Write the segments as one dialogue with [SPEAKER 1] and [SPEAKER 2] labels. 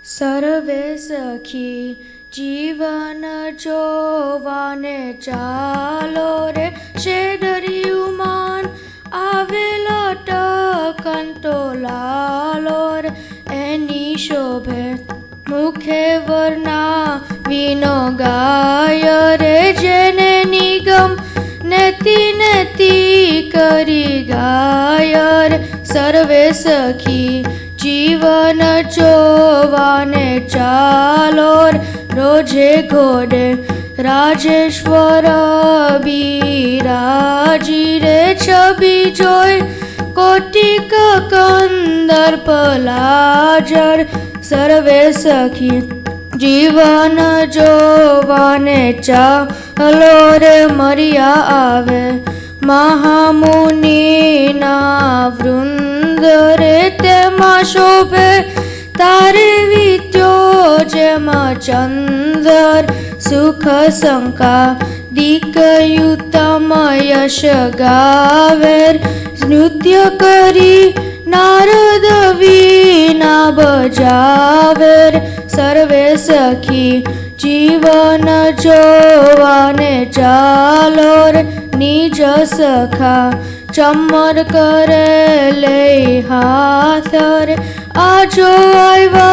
[SPEAKER 1] सर्वे सखी जीवन जोवाने चालो रे शेदरियुमान आवेलो टकंतो लालो रे एनी शोभे मुखे वर्णा विनो गाय रे जेने निगम नेति नेति करी गाय रे सर्वे सखी जीवन जोवाने चालो रोजे घोड़े राजेश्वर बिराजी रे छवि जोय कोटिक कंदर्प लाजर सर्वे सखी जीवन जोवाने चालो रे मरिया आवे महामुनि ना वृंद रे तेमा शोभे तारे विद्यो जेमा चंदर सुख शंका दिकयुतम यश गावेर नृत्य करी नारद वीणा बजावेर सर्वे सखी जीवन जोवाने चालो रे निज सखा चमर करे ले हाथ रे आजो आयवा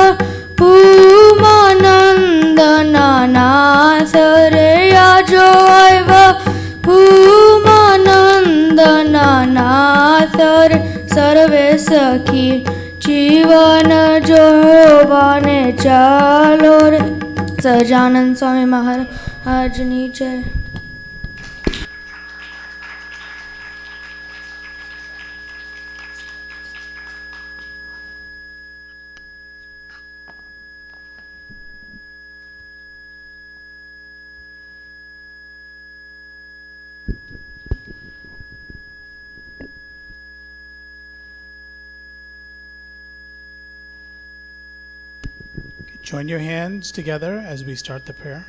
[SPEAKER 1] भूमानंद नाथ रे आजो आयवा भूमानंद नाथ रे सर्वे सखी जीवन जोवाने चालो रे सजानंद स्वामी महाराज नी जय।
[SPEAKER 2] Join your hands together as we start the prayer.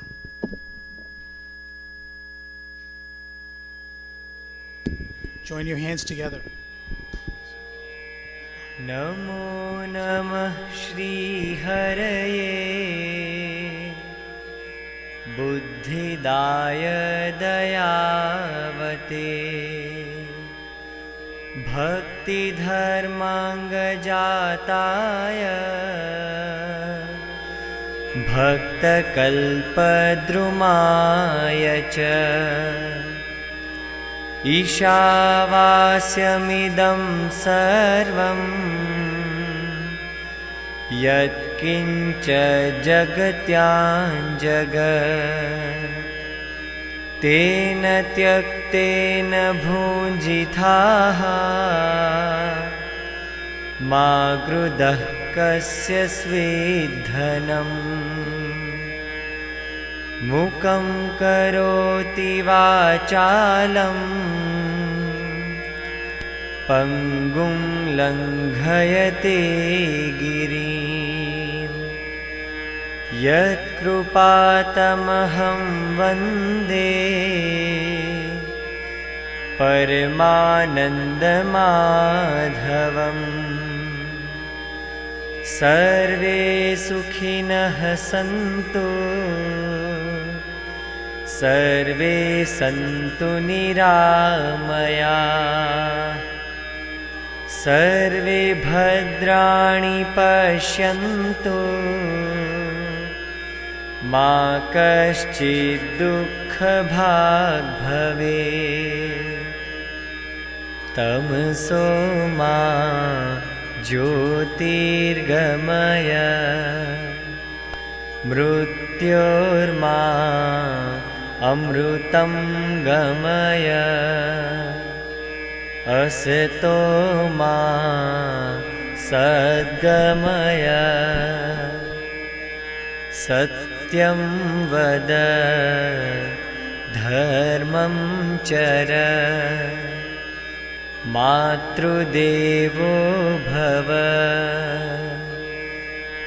[SPEAKER 2] Join your hands together.
[SPEAKER 3] Namo Namah Shri Haraye Buddhidaya Dayavate Bhakti Dharmanga Jataya Bhakta Kalpadrumaya Cha Ishavasyamidam sarvam Yat kincha jagatyan jagat Tena tyaktena bhunjithaha Magrudah kasya svidhanam Mukam karoti vachalam Pangum langhayate girim Yat krupatamaham vande Paramanandamadhavam Sarve sukhinah santu Sarve santu niramaya Sarve bhadrani pashyantu Ma kaschid dukkha bhag bhave Tamso ma ज्योतिर्गमय मृत्योर्मा अमृतं गमय असतो मा सद्गमय सत्यं वद धर्मं चर मातृदेवो भव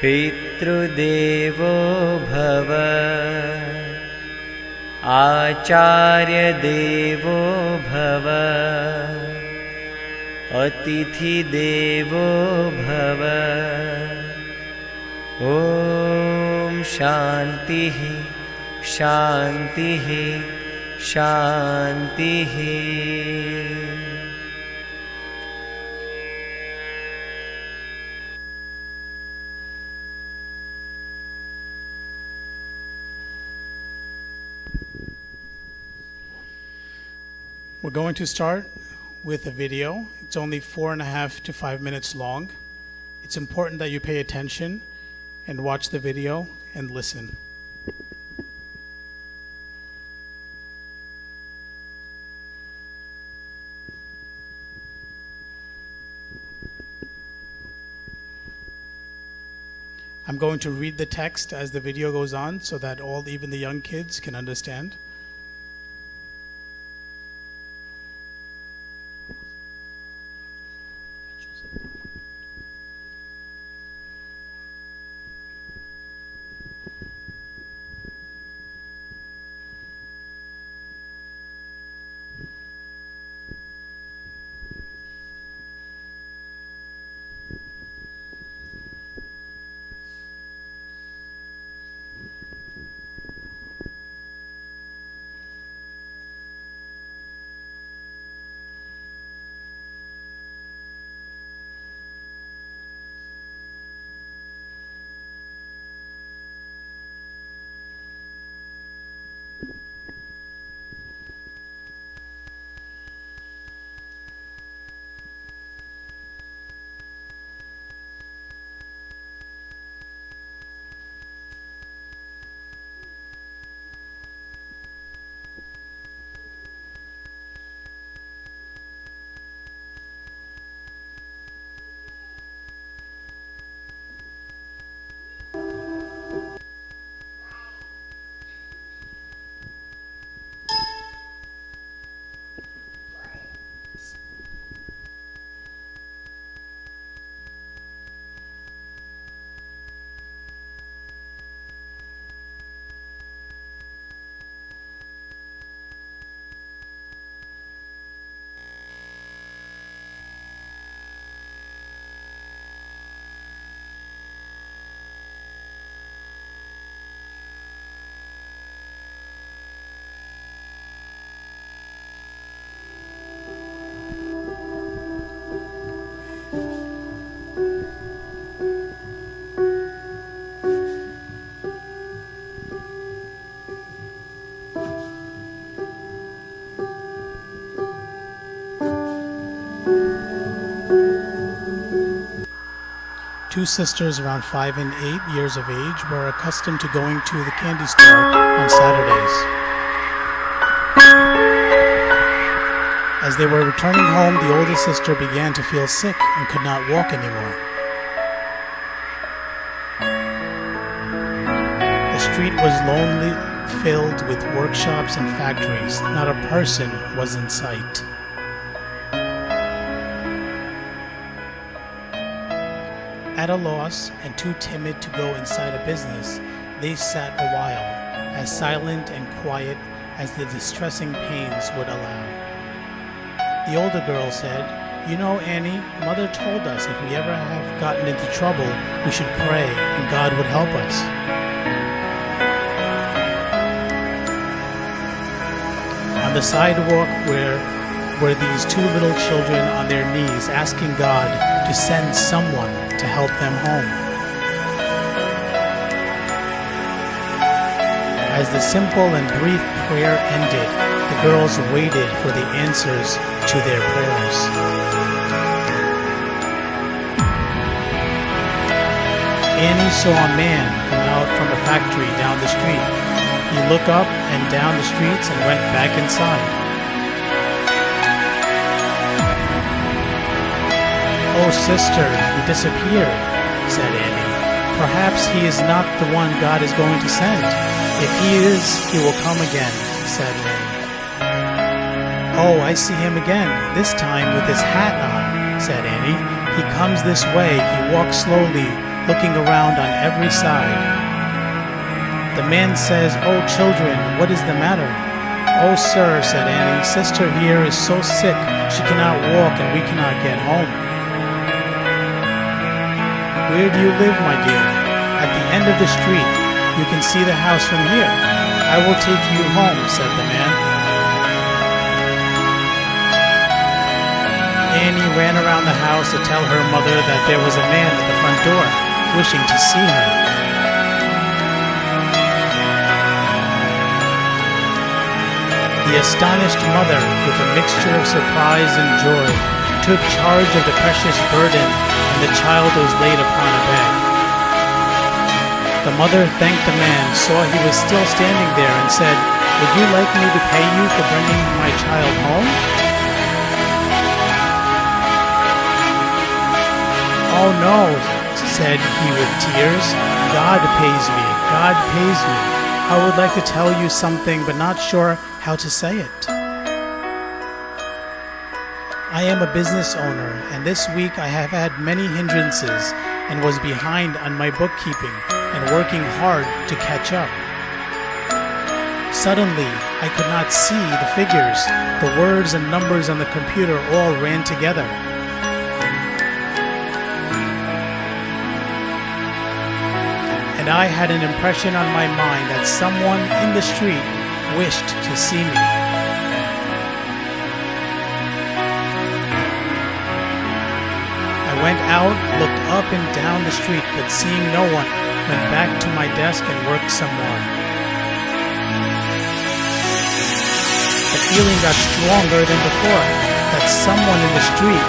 [SPEAKER 3] पितृदेवो भव आचार्यदेवो भव अतिथिदेवो भव ॐ शान्तिः शान्तिः शान्तिः।
[SPEAKER 2] We're going to start with a video. It's only 4.5 to 5 minutes long. It's important that you pay attention and watch the video and listen. I'm going to read the text as the video goes on so that even the young kids can understand. Two sisters around 5 and 8 years of age were accustomed to going to the candy store on Saturdays. As they were returning home, the oldest sister began to feel sick and could not walk anymore. The street was lonely, filled with workshops and factories. Not a person was in sight. At a loss and too timid to go inside a business, they sat a while, as silent and quiet as the distressing pains would allow. The older girl said, "You know, Annie, Mother told us if we ever have gotten into trouble, we should pray and God would help us." On the sidewalk were these two little children on their knees asking God to send someone to help them home. As the simple and brief prayer ended, the girls waited for the answers to their prayers. Annie saw a man come out from a factory down the street. He looked up and down the streets and went back inside. "Oh, sister, he disappeared," said Annie. "Perhaps he is not the one God is going to send. If he is, he will come again," said Annie. "Oh, I see him again, this time with his hat on," said Annie. "He comes this way. He walks slowly, looking around on every side." The man says, "Oh, children, what is the matter?" "Oh, sir," said Annie, "sister here is so sick she cannot walk and we cannot get home." "Where do you live, my dear?" "At the end of the street. You can see the house from here. I will take you home, said the man. Annie ran around the house to tell her mother that there was a man at the front door, wishing to see her. The astonished mother, with a mixture of surprise and joy, took charge of the precious burden, and the child was laid upon a bed. The mother thanked the man, saw he was still standing there, and said, "Would you like me to pay you for bringing my child home?" "Oh no," said he with tears. "God pays me. God pays me. I would like to tell you something, but not sure how to say it. I am a business owner, and this week I have had many hindrances and was behind on my bookkeeping and working hard to catch up. Suddenly, I could not see the figures. The words and numbers on the computer all ran together. And I had an impression on my mind that someone in the street wished to see me. I went out, looked up and down the street, but seeing no one, went back to my desk and worked some more. The feeling got stronger than before, that someone in the street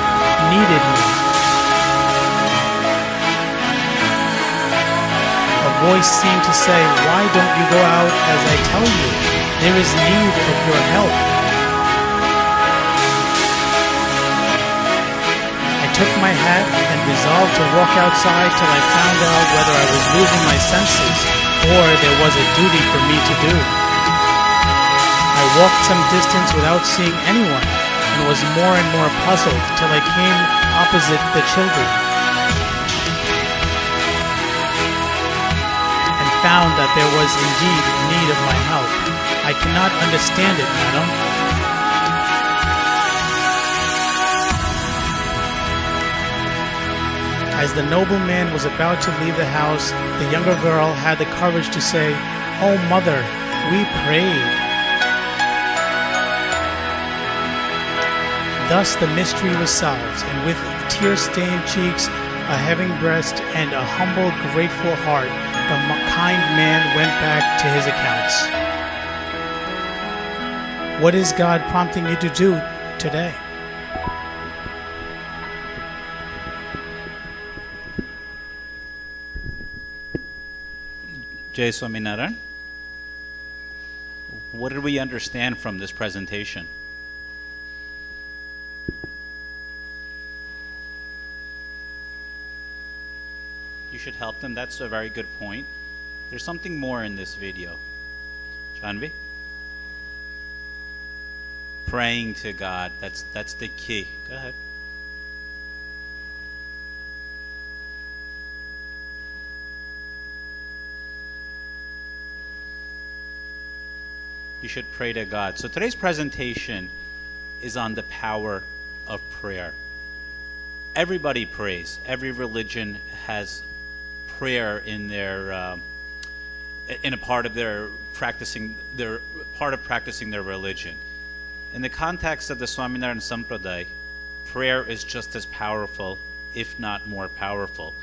[SPEAKER 2] needed me. A voice seemed to say, "Why don't you go out as I tell you? There is need of your help." I took my hat and resolved to walk outside till I found out whether I was losing my senses or there was a duty for me to do. I walked some distance without seeing anyone and was more and more puzzled till I came opposite the children and found that there was indeed need of my help. "I cannot understand it, madam." As the nobleman was about to leave the house, the younger girl had the courage to say, "Oh, mother, we prayed." Thus the mystery was solved, and with tear-stained cheeks, a heaving breast, and a humble, grateful heart, the kind man went back to his accounts. What is God prompting you to do today?
[SPEAKER 4] Jai Swaminarayan. What did we understand from this presentation? You should help them. That's a very good point. There's something more in this video. Janvi? Praying to God. That's the key. Go ahead. You should pray to God. So today's presentation is on the power of prayer. Everybody prays. Every religion has prayer in their in a part of their practicing their religion. In the context of the Swaminarayan Sampradaya, prayer is just as powerful, if not more powerful.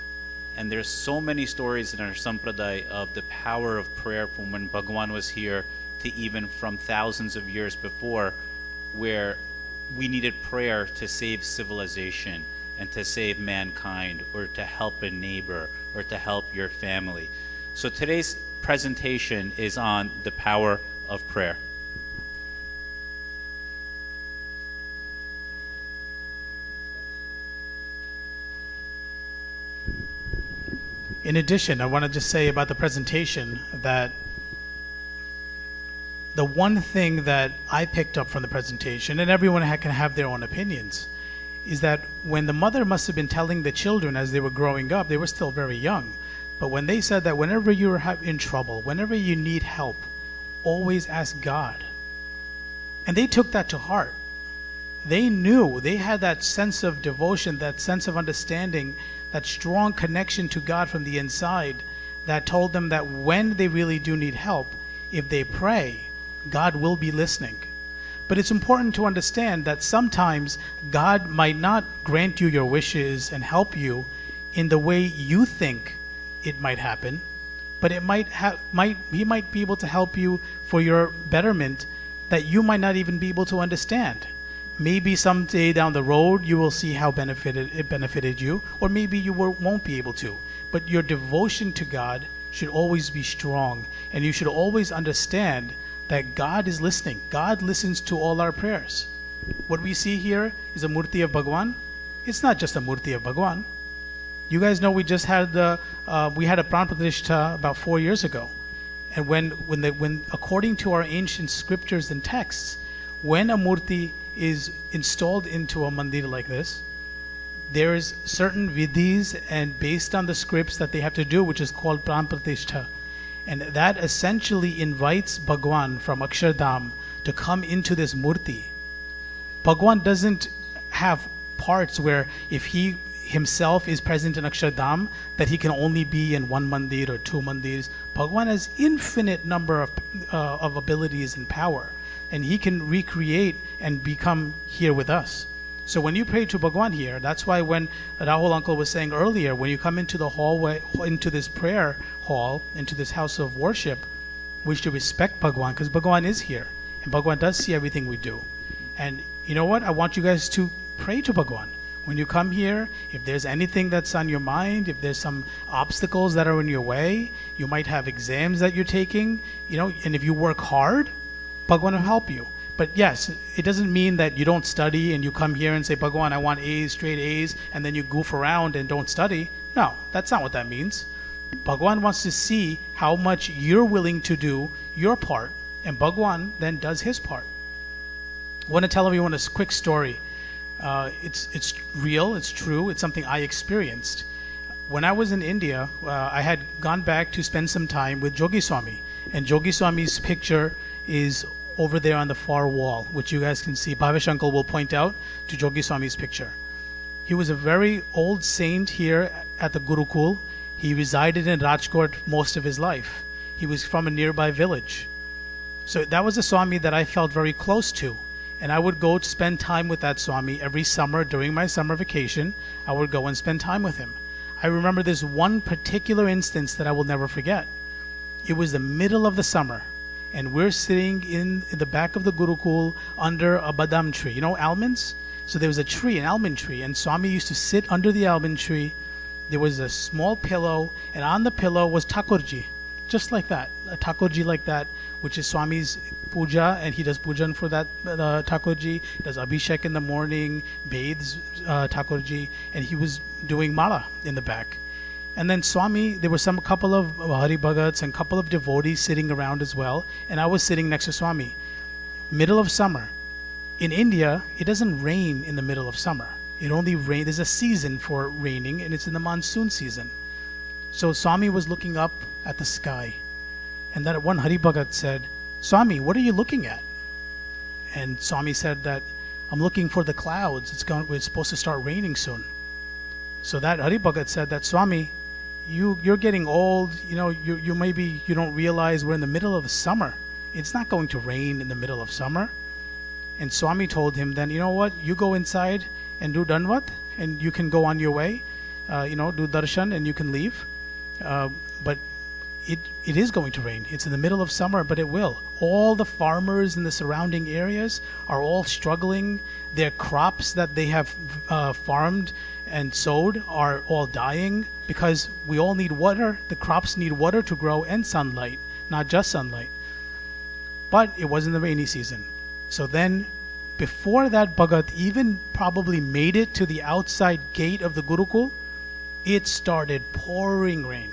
[SPEAKER 4] And there's so many stories in our Sampradaya of the power of prayer from when Bhagavan was here to even from thousands of years before, where we needed prayer to save civilization and to save mankind, or to help a neighbor, or to help your family. So today's presentation is on the power of prayer.
[SPEAKER 2] In addition, I want to just say about the presentation that the one thing that I picked up from the presentation, and everyone can have their own opinions, is that when the mother must have been telling the children as they were growing up, they were still very young, but when they said that whenever you're in trouble, whenever you need help, always ask God. And they took that to heart. They knew, they had that sense of devotion, that sense of understanding, that strong connection to God from the inside, that told them that when they really do need help, if they pray, God will be listening. But it's important to understand that sometimes God might not grant you your wishes and help you in the way you think it might happen, but it he might be able to help you for your betterment that you might not even be able to understand. Maybe someday down the road you will see how it benefited you, or maybe you won't be able to. But your devotion to God should always be strong, and you should always understand that God is listening. God listens to all our prayers. What we see here is a murti of Bhagwan. It's not just a murti of Bhagwan. You guys know we just had we had a Pran Pratishtha about 4 years ago, and when according to our ancient scriptures and texts, when a murti is installed into a mandir like this, there is certain vidhis and based on the scripts that they have to do, which is called Pran Pratishtha. And that essentially invites Bhagwan from Akshardham to come into this murti. Bhagwan doesn't have parts where if he himself is present in Akshardham, that he can only be in one mandir or two mandirs. Bhagwan has infinite number of abilities and power, and he can recreate and become here with us. So when you pray to Bhagwan here, that's why when Rahul uncle was saying earlier, when you come into the hallway, into this prayer hall, into this house of worship, we should respect Bhagwan, because Bhagwan is here, and Bhagwan does see everything we do. And you know what? I want you guys to pray to Bhagwan. When you come here, if there's anything that's on your mind, if there's some obstacles that are in your way, you might have exams that you're taking, and if you work hard, Bhagwan will help you. But yes, it doesn't mean that you don't study and you come here and say, Bhagwan, I want A's, straight A's, and then you goof around and don't study. No, that's not what that means. Bhagwan wants to see how much you're willing to do your part, and Bhagwan then does his part. I want to tell everyone a quick story. It's real, it's true, it's something I experienced. When I was in India, I had gone back to spend some time with Jogi Swami, and Jogi Swami's picture is over there on the far wall, which you guys can see. Bhavesh uncle will point out to Jogi Swami's picture. He was a very old saint here at the Gurukul. He resided in Rajkot most of his life. He was from a nearby village. So that was a Swami that I felt very close to. And I would go to spend time with that Swami every summer. During my summer vacation, I would go and spend time with him. I remember this one particular instance that I will never forget. It was the middle of the summer, and we're sitting in the back of the Gurukul under a badam tree. You know almonds? So there was a tree, an almond tree, and Swami used to sit under the almond tree. There was a small pillow, and on the pillow was Thakurji, just like that, a Thakurji like that, which is Swami's puja, and he does pujan for that Thakurji, does Abhishek in the morning, bathes Thakurji, and he was doing mala in the back. And then Swami, there were a couple of Hari Bhagats and a couple of devotees sitting around as well, and I was sitting next to Swami. Middle of summer. In India, it doesn't rain in the middle of summer. It only rains, there's a season for raining, and it's in the monsoon season. So Swami was looking up at the sky, and that one Hari Bhagat said, Swami, what are you looking at? And Swami said that, I'm looking for the clouds. It's supposed to start raining soon. So that Hari Bhagat said that, Swami, you're getting old, you maybe you don't realize we're in the middle of the summer. It's not going to rain in the middle of summer. And Swami told him, then you know what, you go inside and do danvat, and you can go on your way, do darshan, and you can leave. But it is going to rain. It's in the middle of summer, but it will. All the farmers in the surrounding areas are all struggling. Their crops that they have farmed and sowed are all dying because we all need water. The crops need water to grow and sunlight, not just sunlight. But it wasn't the rainy season. So then, before that Bhagat even probably made it to the outside gate of the Gurukul, it started pouring rain.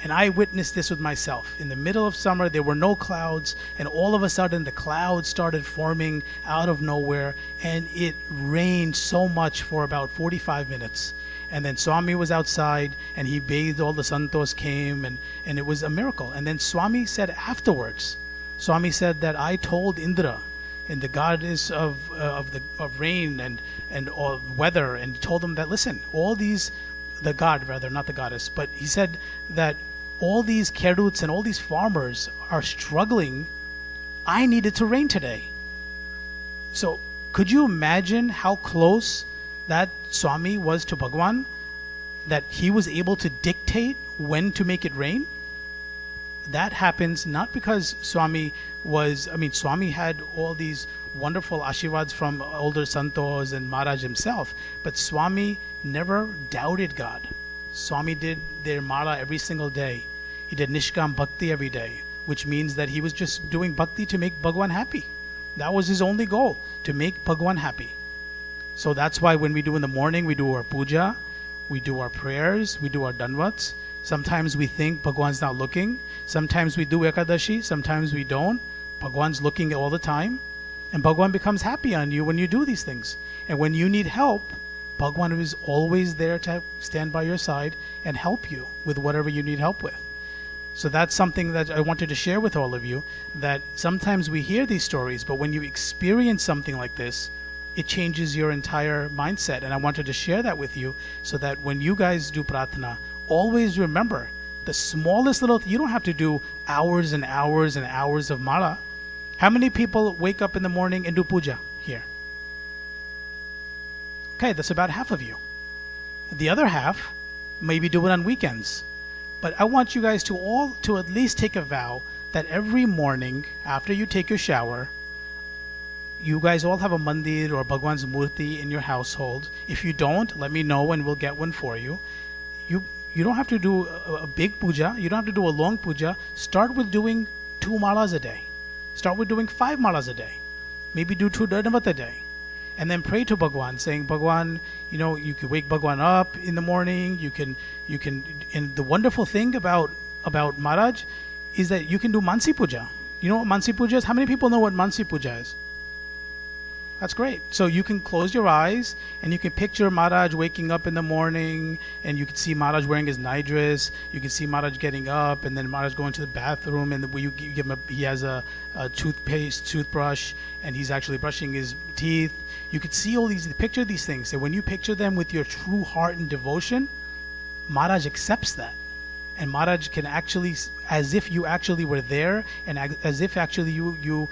[SPEAKER 2] And I witnessed this with myself. In the middle of summer, there were no clouds, and all of a sudden the clouds started forming out of nowhere, and it rained so much for about 45 minutes. And then Swami was outside, and he bathed, all the santos came, and it was a miracle. And then Swami said afterwards, Swami said that I told Indra, and the goddess of rain and weather, and told him that, listen, all these, the god rather, not the goddess, but he said that all these keruts and all these farmers are struggling. I need it to rain today. So could you imagine how close that Swami was to Bhagwan, that he was able to dictate when to make it rain? That happens not because Swami had all these wonderful ashirwads from older santos and Maharaj himself, but Swami never doubted God. Swami did their mala every single day. He did Nishkam Bhakti every day, which means that he was just doing Bhakti to make Bhagwan happy. That was his only goal, to make Bhagwan happy. So that's why when we do in the morning, we do our puja, we do our prayers, we do our danvats. Sometimes we think Bhagwan's not looking. Sometimes we do Ekadashi, sometimes we don't. Bhagwan's looking all the time. And Bhagwan becomes happy on you when you do these things. And when you need help, Bhagwan is always there to stand by your side and help you with whatever you need help with. So that's something that I wanted to share with all of you, that sometimes we hear these stories, but when you experience something like this, it changes your entire mindset. And I wanted to share that with you so that when you guys do pratna, always remember the smallest little you don't have to do hours and hours and hours of mala. How many people wake up in the morning and do puja here? Okay, that's about half of you. The other half maybe do it on weekends. But I want you guys to at least take a vow that every morning after you take your shower, you guys all have a mandir or Bhagwan's murti in your household. If you don't, let me know and we'll get one for you. You don't have to do a big puja. You don't have to do a long puja. Start with doing 2 malas a day. Start with doing 5 malas a day. Maybe do 2 dharnavat a day. And then pray to Bhagwan, saying, Bhagwan, you can wake Bhagwan up in the morning. You can, and the wonderful thing about Maharaj is that you can do Mansi Puja. You know what Mansi Puja is? How many people know what Mansi Puja is? That's great. So you can close your eyes and you can picture Maharaj waking up in the morning, and you can see Maharaj wearing his night dress. You can see Maharaj getting up, and then Maharaj going to the bathroom, and you give him he has a toothbrush, and he's actually brushing his teeth. You could see picture these things. And when you picture them with your true heart and devotion, Maharaj accepts that. And Maharaj can actually, as if you actually were there, and as if actually you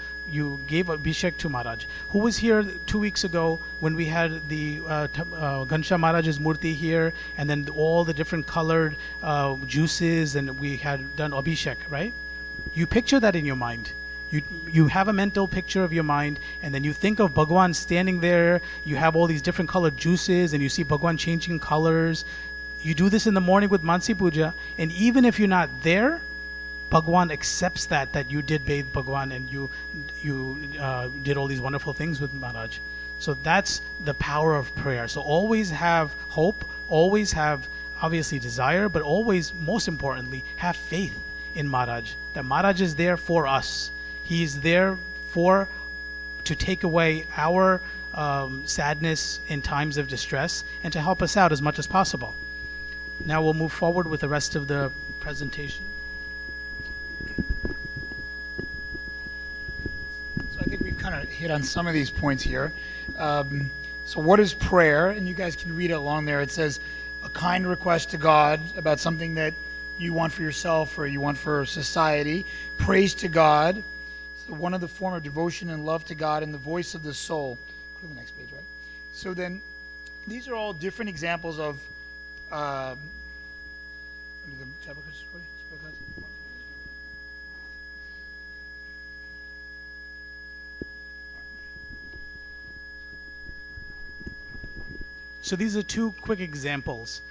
[SPEAKER 2] gave Abhishek to Maharaj. Who was here 2 weeks ago when we had the Gansha Maharaj's murti here, and then all the different colored juices, and we had done Abhishek, right? You picture that in your mind. You have a mental picture of your mind, and then you think of Bhagwan standing there. You have all these different colored juices, and you see Bhagwan changing colors. You do this in the morning with Mansi Puja, and even if you're not there, Bhagwan accepts that you did bathe Bhagwan and you did all these wonderful things with Maharaj. So that's the power of prayer. So always have hope, always have obviously desire, but always, most importantly, have faith in Maharaj. That Maharaj is there for us. He is there to take away our sadness in times of distress and to help us out as much as possible. Now we'll move forward with the rest of the presentation.
[SPEAKER 5] So I think we've kind of hit on some of these points here. So what is prayer? And you guys can read it along there. It says, a kind request to God about something that you want for yourself or you want for society. Praise to God. So one of the form of devotion and love to God and the voice of the soul. Go to the next page, right? So then these are all different examples of
[SPEAKER 2] So these are 2 quick examples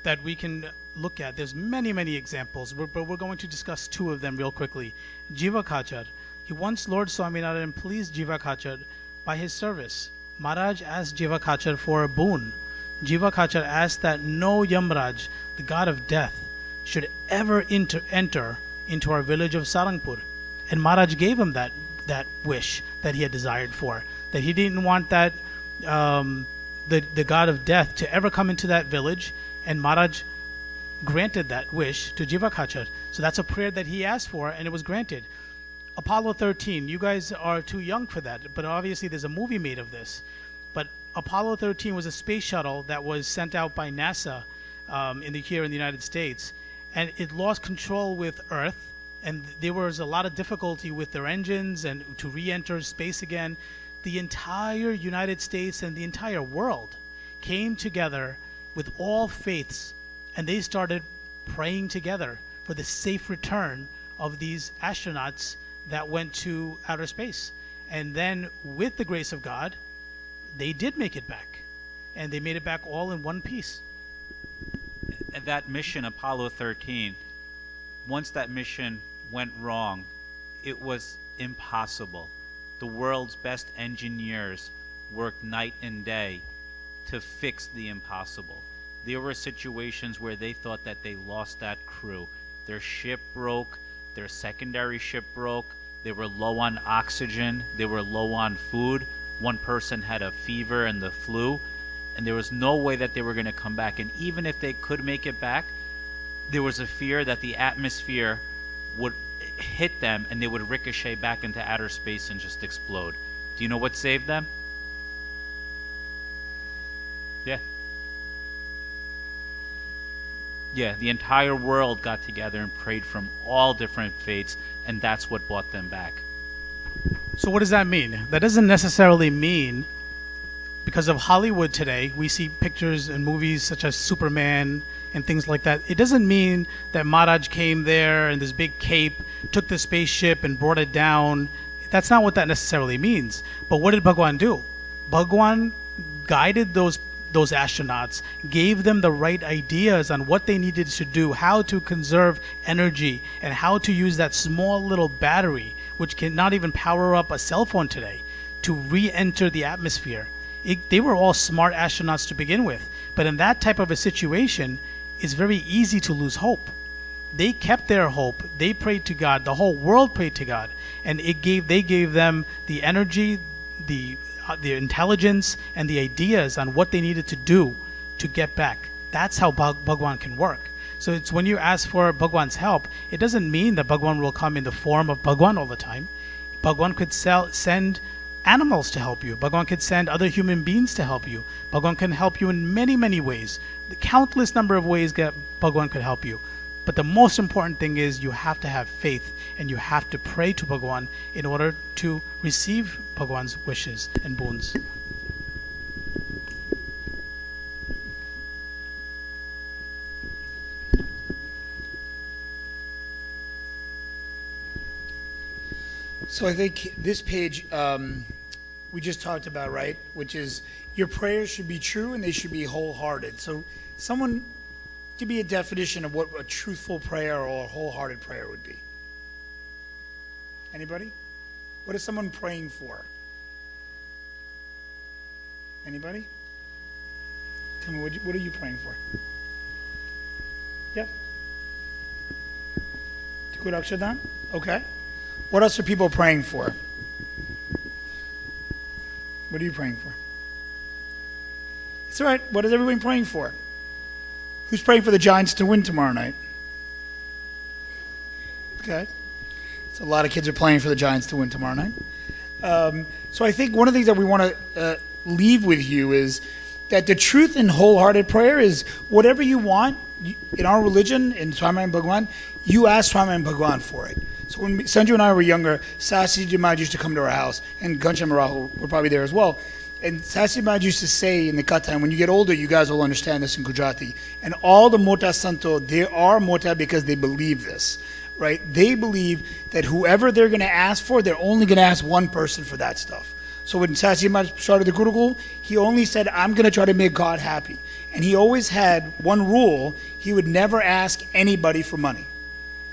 [SPEAKER 2] that we can look at. There's many, many examples, but we're going to discuss 2 of them real quickly. Jiva Khachar. He wants Lord Swaminarayan pleased Jiva Khachar by his service. Maharaj asked Jiva Khachar for a boon. Jiva Khachar asked that no Yamraj, the god of death, should ever enter into our village of Sarangpur. And Maharaj gave him that wish that he had desired for. That he didn't want that the god of death to ever come into that village, and Maharaj granted that wish to Jiva Khachar. So that's a prayer that he asked for, and it was granted. Apollo 13, you guys are too young for that, but obviously there's a movie made of this. But Apollo 13 was a space shuttle that was sent out by NASA here in the United States. and it lost control with Earth, and there was a lot of difficulty with their engines and to re-enter space again. The entire United States and the entire world came together with all faiths, and they started praying together for the safe return of these astronauts that went to outer space. And then, with the grace of God, they did make it back, and they made it back all in one piece.
[SPEAKER 4] That mission, Apollo 13, once that mission went wrong, it was impossible. The world's best engineers worked night and day to fix the impossible. There were situations where they thought that they lost that crew. Their ship broke, their secondary ship broke, they were low on oxygen, they were low on food. One person had a fever and the flu, and there was no way that they were going to come back. And even if they could make it back, there was a fear that the atmosphere would hit them and they would ricochet back into outer space and just explode. Do you know what saved them? Yeah. Yeah, the entire world got together and prayed from all different faiths, and that's what brought them back.
[SPEAKER 2] So what does that mean? That doesn't necessarily mean, because of Hollywood today, we see pictures and movies such as Superman and things like that. It doesn't mean that Maharaj came there in this big cape, took the spaceship and brought it down. That's not what that necessarily means. But what did Bhagwan do? Bhagwan guided those astronauts, gave them the right ideas on what they needed to do, how to conserve energy, and how to use that small little battery, which cannot even power up a cell phone today, to re-enter the atmosphere. They were all smart astronauts to begin with, but in that type of a situation, it's very easy to lose hope. They kept their hope. They prayed to God. The whole world prayed to God, and they gave them the energy, the intelligence, and the ideas on what they needed to do to get back. That's how Bhagwan can work. So it's when you ask for Bhagwan's help, it doesn't mean that Bhagwan will come in the form of Bhagwan all the time. Bhagwan could send animals to help you. Bhagwan could send other human beings to help you. Bhagwan can help you in many, many ways. The countless number of ways that Bhagwan could help you. But the most important thing is you have to have faith, and you have to pray to Bhagwan in order to receive Bhagwan's wishes and boons.
[SPEAKER 5] So I think this page we just talked about, right? Which is your prayers should be true and they should be wholehearted. So someone, give me a definition of what a truthful prayer or a wholehearted prayer would be. Anybody? What is someone praying for? Anybody? Tell me, what are you praying for? Yeah. Tikkun Akshadam? Okay. What else are people praying for? What are you praying for? It's all right. What is everyone praying for? Who's praying for the Giants to win tomorrow night? Okay. So a lot of kids are praying for the Giants to win tomorrow night. So I think one of the things that we want to leave with you is that the truth in wholehearted prayer is whatever you want. In our religion, in Swaminarayan Bhagwan, you ask Swaminarayan Bhagwan for it. So when Sanju and I were younger, Sasi Maharaj used to come to our house, and Ghanshyam and Rahul were probably there as well. And Sasi Maharaj used to say in the Katha, when you get older, you guys will understand this in Gujarati. And all the Mota Santo, they are Mota because they believe this, right? They believe that whoever they're going to ask for, they're only going to ask one person for that stuff. So when Sasi Maharaj started the Gurukul, he only said, I'm going to try to make God happy. And he always had one rule, he would never ask anybody for money.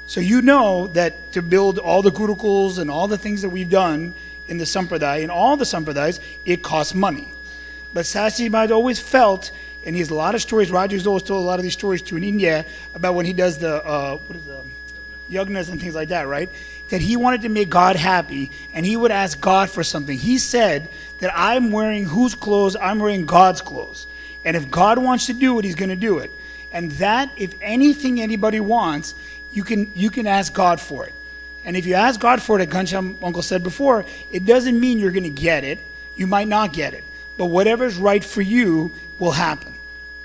[SPEAKER 5] So you know that to build all the Gurukuls and all the things that we've done in the Sampradaya, in all the Sampradayas, it costs money. But Sasi Maharaj always felt, and he has a lot of stories, Raju's always told a lot of these stories to in India, about when he does the yagnas and things like that, right? That he wanted to make God happy, and he would ask God for something. He said that I'm wearing whose clothes? I'm wearing God's clothes. And if God wants to do it, he's going to do it. And that, if anything anybody wants, you can ask God for it. And if you ask God for it, like Ghanshyam Uncle said before, it doesn't mean you're going to get it. You might not get it. But whatever's right for you will happen.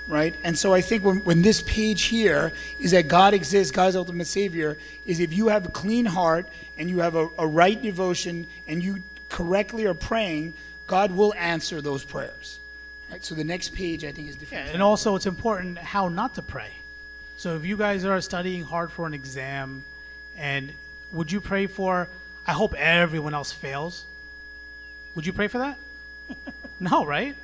[SPEAKER 5] right? And so I think when this page here is that God exists, God's ultimate Savior, is if you have a clean heart and you have a right devotion and you correctly are praying, God will answer those prayers. Right? So the next page I think is different.
[SPEAKER 2] Yeah, and also it's important how not to pray. So if you guys are studying hard for an exam, and would you pray for, I hope everyone else fails? Would you pray for that? No, right?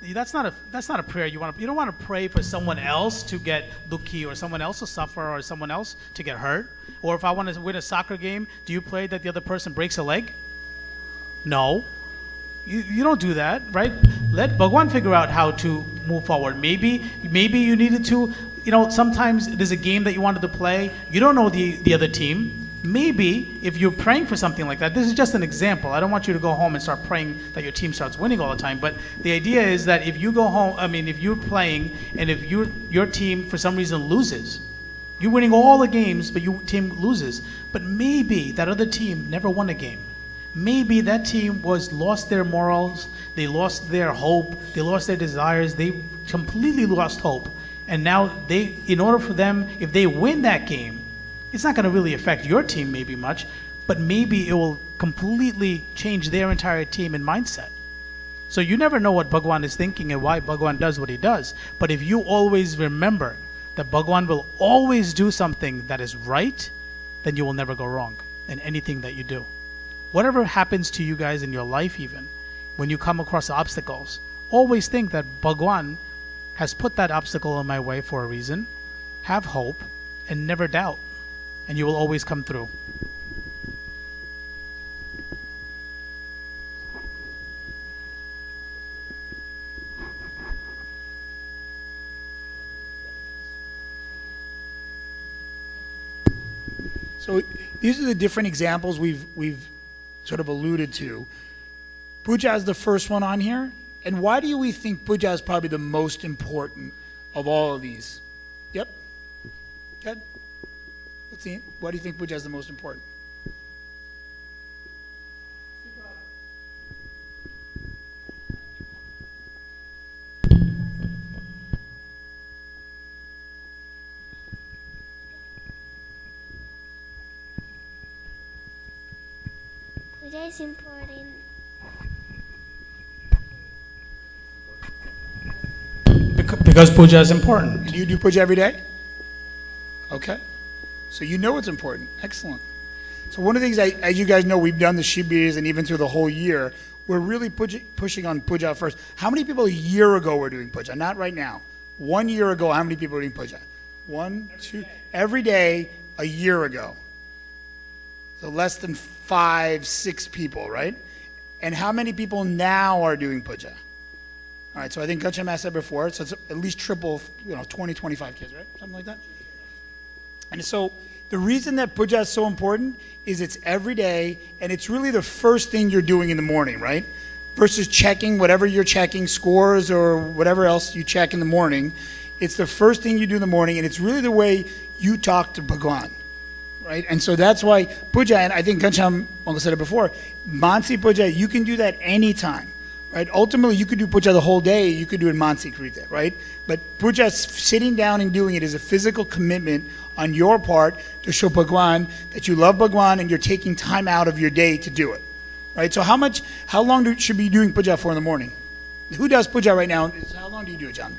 [SPEAKER 2] That's not a prayer you want to. You don't want to pray for someone else to get dukhi, or someone else to suffer, or someone else to get hurt. Or if I want to win a soccer game, do you pray that the other person breaks a leg? No. You don't do that, right? Let Bhagwan figure out how to move forward. Maybe you needed to, sometimes there's a game that you wanted to play. You don't know the other team. Maybe if you're praying for something like that, this is just an example. I don't want you to go home and start praying that your team starts winning all the time. But the idea is that if you go home, if you're playing and if your team for some reason loses, you're winning all the games, but your team loses. But maybe that other team never won a game. Maybe that team lost their morals, they lost their hope, they lost their desires, they completely lost hope. And now in order for them, if they win that game, it's not going to really affect your team maybe much, but maybe it will completely change their entire team and mindset. So you never know what Bhagwan is thinking and why Bhagwan does what he does. But if you always remember that Bhagwan will always do something that is right, then you will never go wrong in anything that you do. Whatever happens to you guys in your life, even when you come across obstacles, always think that Bhagwan has put that obstacle in my way for a reason. Have hope and never doubt, and you will always come through.
[SPEAKER 5] So these are the different examples we've sort of alluded to. Puja is the first one on here. And why do we think puja is probably the most important of all of these? Yep. Good. Why do you think puja is the most important?
[SPEAKER 6] Puja is important.
[SPEAKER 2] Because puja is important.
[SPEAKER 5] Do you do puja every day? Okay. So you know it's important. Excellent. So one of the things, as you guys know, we've done the shibirs and even through the whole year, we're really pushing on puja first. How many people a year ago were doing puja? Not right now. 1 year ago, how many people were doing puja? One, two, every day a year ago. So less than 5, 6 people, right? And how many people now are doing puja? All right, so I think Ghanshyam asked that before, so it's at least triple, 20, 25 kids, right? Something like that. And so the reason that puja is so important is it's every day, and it's really the first thing you're doing in the morning, right? Versus checking whatever you're checking, scores or whatever else you check in the morning. It's the first thing you do in the morning, and it's really the way you talk to Bhagwan, right? And so that's why puja, and I think Ghanshyam said it before, Mansi puja, you can do that anytime. Right? Ultimately, you could do puja the whole day. You could do it Mansi Krita, right? But puja, sitting down and doing it, is a physical commitment on your part to show Bhagwan that you love Bhagwan and you're taking time out of your day to do it, right? So how long should we be doing puja for in the morning? Who does puja right now? How long do you do it, John?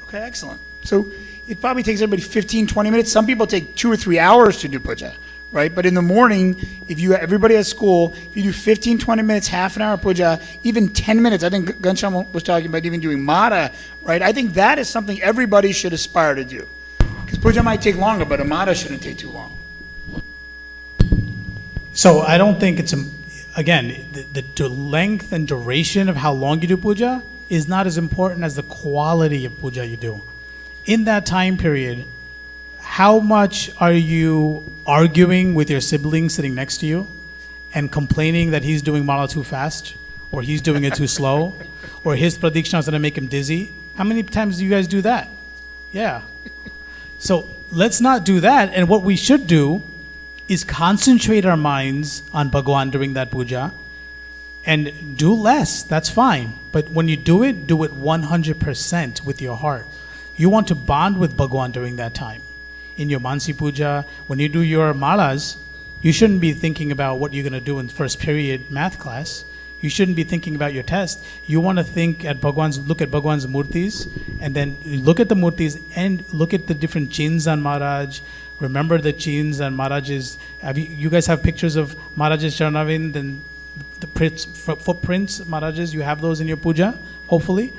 [SPEAKER 5] Okay, excellent. So it probably takes everybody 15, 20 minutes. Some people take 2 or 3 hours to do puja, right? But in the morning, everybody at school, if you do 15, 20 minutes, half an hour puja, even 10 minutes, I think Ghanshyam was talking about even doing mata, right? I think that is something everybody should aspire to do. Because puja might take longer, but a mata shouldn't take too long.
[SPEAKER 2] So I don't think it's, again, the length and duration of how long you do puja is not as important as the quality of puja you do. In that time period, how much are you arguing with your sibling sitting next to you and complaining that he's doing mala too fast, or he's doing it too slow, or his pradikshana is going to make him dizzy? How many times do you guys do that? Yeah. So let's not do that. And what we should do is concentrate our minds on Bhagwan during that puja and do less. That's fine. But when you do it 100% with your heart. You want to bond with Bhagwan during that time. In your Mansi Puja, when you do your malas, you shouldn't be thinking about what you're going to do in first period math class. You shouldn't be thinking about your test. You want to look at Bhagwan's murtis, and then look at the murtis and look at the different chins on Maharaj. Remember the chins on Maharaj's. You guys have pictures of Maharaj's Charanavind and the footprints, Maharaj's? You have those in your puja, hopefully?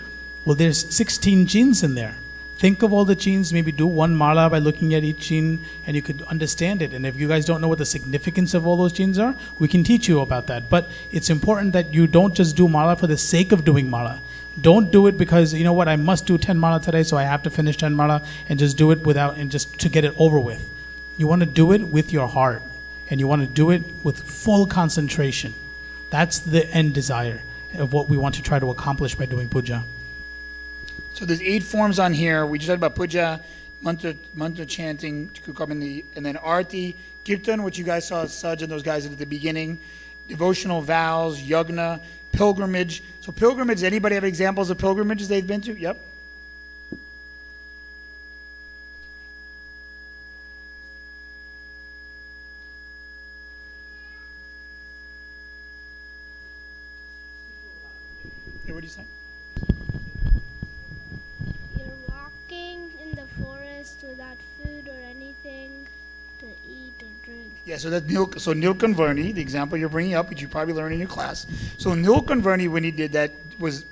[SPEAKER 2] Well, there's 16 chins in there. Think of all the chins, maybe do one mala by looking at each chin, and you could understand it. And if you guys don't know what the significance of all those chins are, we can teach you about that. But it's important that you don't just do mala for the sake of doing mala. Don't do it because, you know what, I must do 10 mala today, so I have to finish 10 mala, and just do it and just to get it over with. You want to do it with your heart, and you want to do it with full concentration. That's the end desire of what we want to try to accomplish by doing puja.
[SPEAKER 5] So there's 8 forms on here. We just talked about puja, mantra chanting, and then arti, kirtan, which you guys saw Saj and those guys at the beginning, devotional vows, yagna, pilgrimage. So pilgrimage, anybody have examples of pilgrimages they've been to? Yep. Hey, what do you say?
[SPEAKER 6] In the forest without food or anything to eat or drink.
[SPEAKER 5] Yeah, so that's Nilkanvarni, the example you're bringing up, which you probably learned in your class. So Nilkanvarni, when he did that, was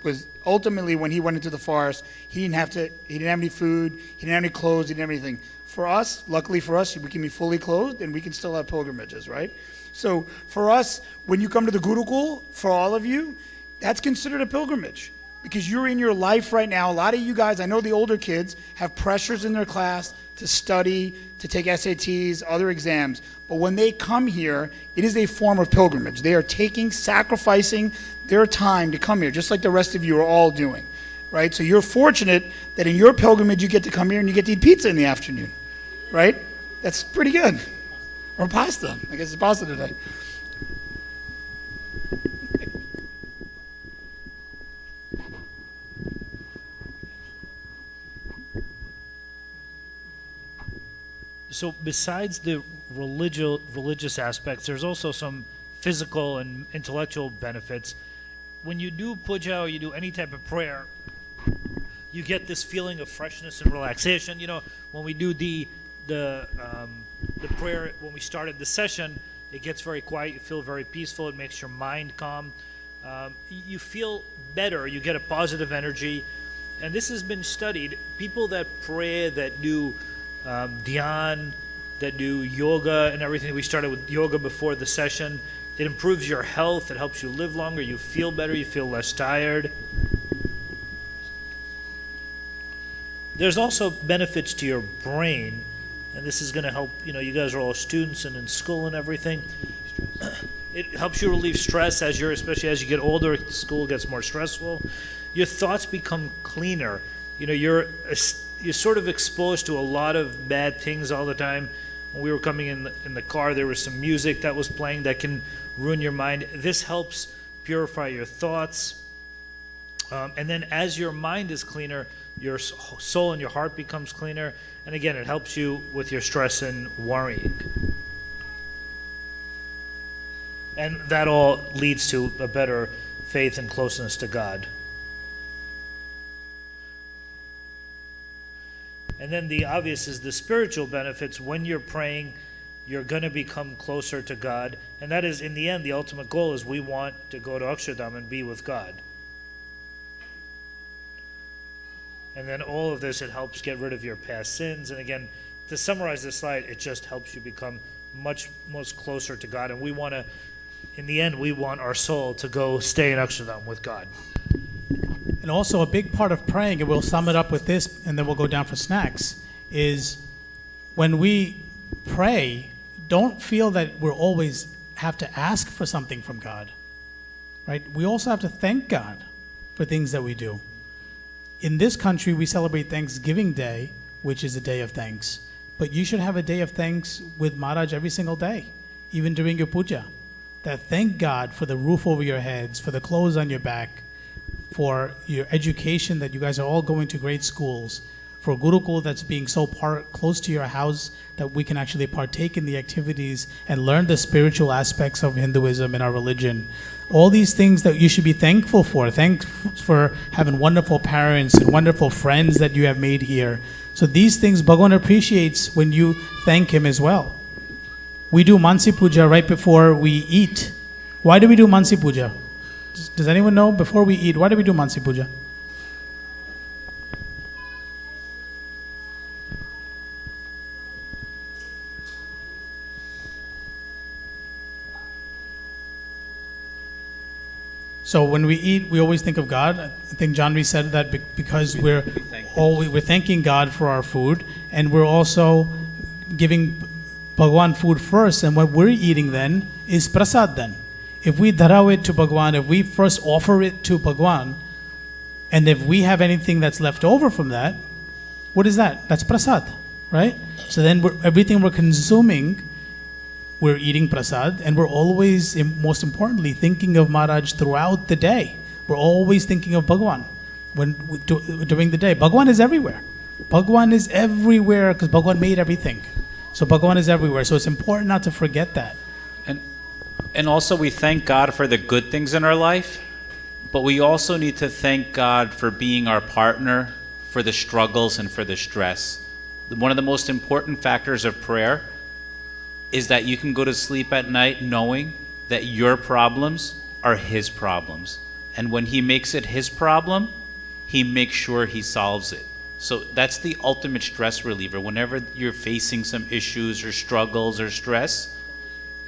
[SPEAKER 5] ultimately when he went into the forest, he didn't have any food, he didn't have any clothes, he didn't have anything. For us, luckily for us, we can be fully clothed and we can still have pilgrimages, right? So for us, when you come to the Gurukul, for all of you, that's considered a pilgrimage. Because you're in your life right now. A lot of you guys, I know the older kids, have pressures in their class to study, to take SATs, other exams. But when they come here, it is a form of pilgrimage. They are sacrificing their time to come here, just like the rest of you are all doing, right? So you're fortunate that in your pilgrimage, you get to come here and you get to eat pizza in the afternoon, right? That's pretty good. Or pasta. I guess it's pasta today.
[SPEAKER 7] So besides the religious aspects, there's also some physical and intellectual benefits. When you do puja or you do any type of prayer, you get this feeling of freshness and relaxation. You know, when we do the prayer, when we started the session, it gets very quiet. You feel very peaceful. It makes your mind calm. You feel better. You get a positive energy. And this has been studied. People that pray, that do dhyan, that do yoga and everything. We started with yoga before the session. It improves your health. It helps you live longer. You feel better. You feel less tired. There's also benefits to your brain, and this is going to help. You know, you guys are all students and in school and everything. It helps you relieve stress especially as you get older. School gets more stressful. Your thoughts become cleaner. You know, you're sort of exposed to a lot of bad things all the time. When we were coming in the car, there was some music that was playing that can ruin your mind. This helps purify your thoughts. And then as your mind is cleaner, your soul and your heart becomes cleaner. And again, it helps you with your stress and worrying. And that all leads to a better faith and closeness to God. And then the obvious is the spiritual benefits. When you're praying, you're going to become closer to God. And that is, in the end, the ultimate goal is we want to go to Akshardham and be with God. And then all of this, it helps get rid of your past sins. And again, to summarize this slide, it just helps you become much closer to God. And we want to, in the end, we want our soul to go stay in Akshardham with God.
[SPEAKER 2] And also a big part of praying, and we'll sum it up with this, and then we'll go down for snacks, is when we pray, don't feel that we always have to ask for something from God, right? We also have to thank God for things that we do. In this country, we celebrate Thanksgiving Day, which is a day of thanks. But you should have a day of thanks with Maharaj every single day, even during your puja. That thank God for the roof over your heads, for the clothes on your back, for your education, that you guys are all going to great schools, for Gurukul that's being so close to your house that we can actually partake in the activities and learn the spiritual aspects of Hinduism and our religion. All these things that you should be thankful for. Thanks for having wonderful parents and wonderful friends that you have made here. So these things Bhagavan appreciates when you thank him as well. We do Mansi Puja right before we eat. Why do we do Mansi Puja? Does anyone know? Before we eat, why do we do Mansi Puja? So when we eat, we always think of God. I think Janvi said that because we're thanking God for our food, and we're also giving Bhagwan food first, and what we're eating then is prasad then. If we dharao it to Bhagwan, if we first offer it to Bhagwan, and if we have anything that's left over from that, what is that? That's prasad, right? So then everything we're consuming, we're eating prasad, and we're always, most importantly, thinking of Maharaj throughout the day. We're always thinking of Bhagwan during the day. Bhagwan is everywhere. Bhagwan is everywhere because Bhagwan made everything. So Bhagwan is everywhere. So it's important not to forget that.
[SPEAKER 4] And also we thank God for the good things in our life, but we also need to thank God for being our partner for the struggles and for the stress. One of the most important factors of prayer is that you can go to sleep at night knowing that your problems are his problems. And when he makes it his problem, he makes sure he solves it. So that's the ultimate stress reliever. Whenever you're facing some issues or struggles or stress,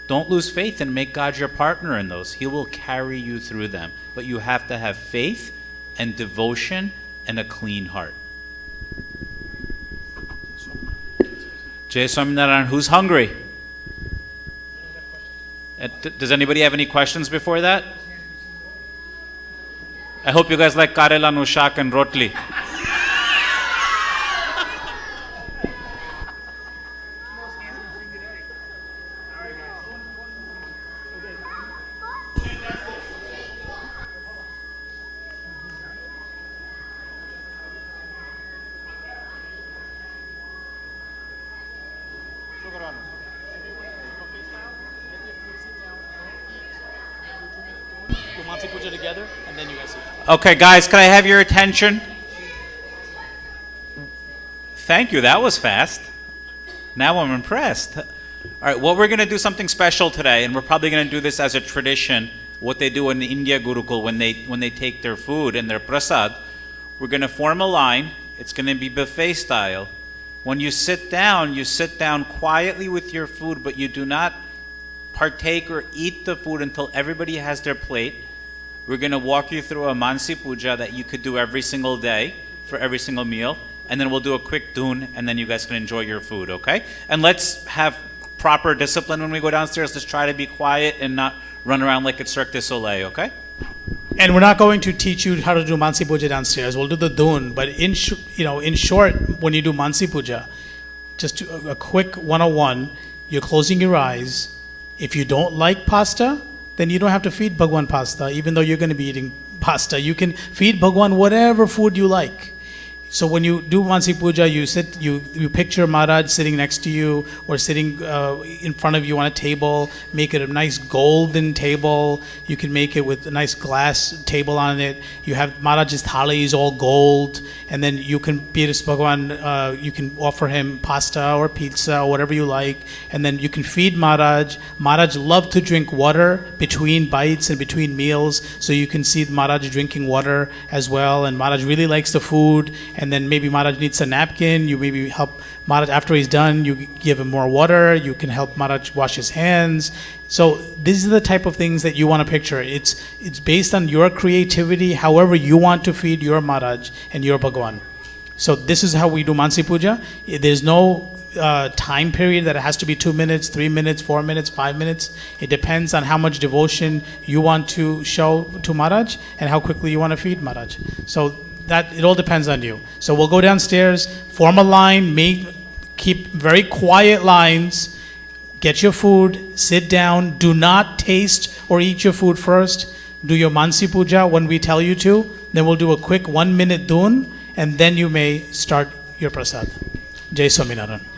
[SPEAKER 4] don't lose faith and make God your partner in those. He will carry you through them. But you have to have faith and devotion and a clean heart. Jai Swaminarayan, who's hungry? Does anybody have any questions before that? I hope you guys like karela no shak and rotli.
[SPEAKER 2] Mansi Puja together, and then you guys eat.
[SPEAKER 4] Okay, guys, can I have your attention? Thank you, that was fast. Now I'm impressed. All right, well, we're going to do something special today, and we're probably going to do this as a tradition, what they do in the India Gurukul when they take their food and their prasad. We're going to form a line. It's going to be buffet style. When you sit down quietly with your food, but you do not partake or eat the food until everybody has their plate. We're going to walk you through a Mansi Puja that you could do every single day for every single meal. And then we'll do a quick dun, and then you guys can enjoy your food, okay? And let's have proper discipline when we go downstairs. Let's try to be quiet and not run around like it's Cirque du Soleil, okay?
[SPEAKER 2] And we're not going to teach you how to do Mansi Puja downstairs. We'll do the dun. But in short, when you do Mansi Puja, just a quick 101, you're closing your eyes. If you don't like pasta, then you don't have to feed Bhagwan pasta, even though you're going to be eating pasta. You can feed Bhagwan whatever food you like. So when you do Mansi Puja, you picture Maharaj sitting next to you or sitting in front of you on a table. Make it a nice golden table. You can make it with a nice glass table on it. You have Maharaj's thali is all gold, and then you can Bhagwan, you can offer him pasta or pizza or whatever you like, and then you can feed Maharaj. Maharaj loved to drink water between bites and between meals, so you can see Maharaj drinking water as well. And Maharaj really likes the food. And then maybe Maharaj needs a napkin. You maybe help Maharaj after he's done. You give him more water. You can help Maharaj wash his hands. So these are the type of things that you want to picture. It's based on your creativity, however you want to feed your Maharaj and your Bhagwan. So this is how we do Mansi Puja. There's no time period that it has to be 2 minutes, 3 minutes, 4 minutes, 5 minutes. It depends on how much devotion you want to show to Maharaj and how quickly you want to feed Maharaj. So that it all depends on you. So we'll go downstairs, form a line, Keep very quiet lines. Get your food, sit down. Do not taste or eat your food first. Do your Mansi Puja when we tell you to. Then we'll do a quick 1-minute dun, and then you may start your prasad. Jai Swaminarayan.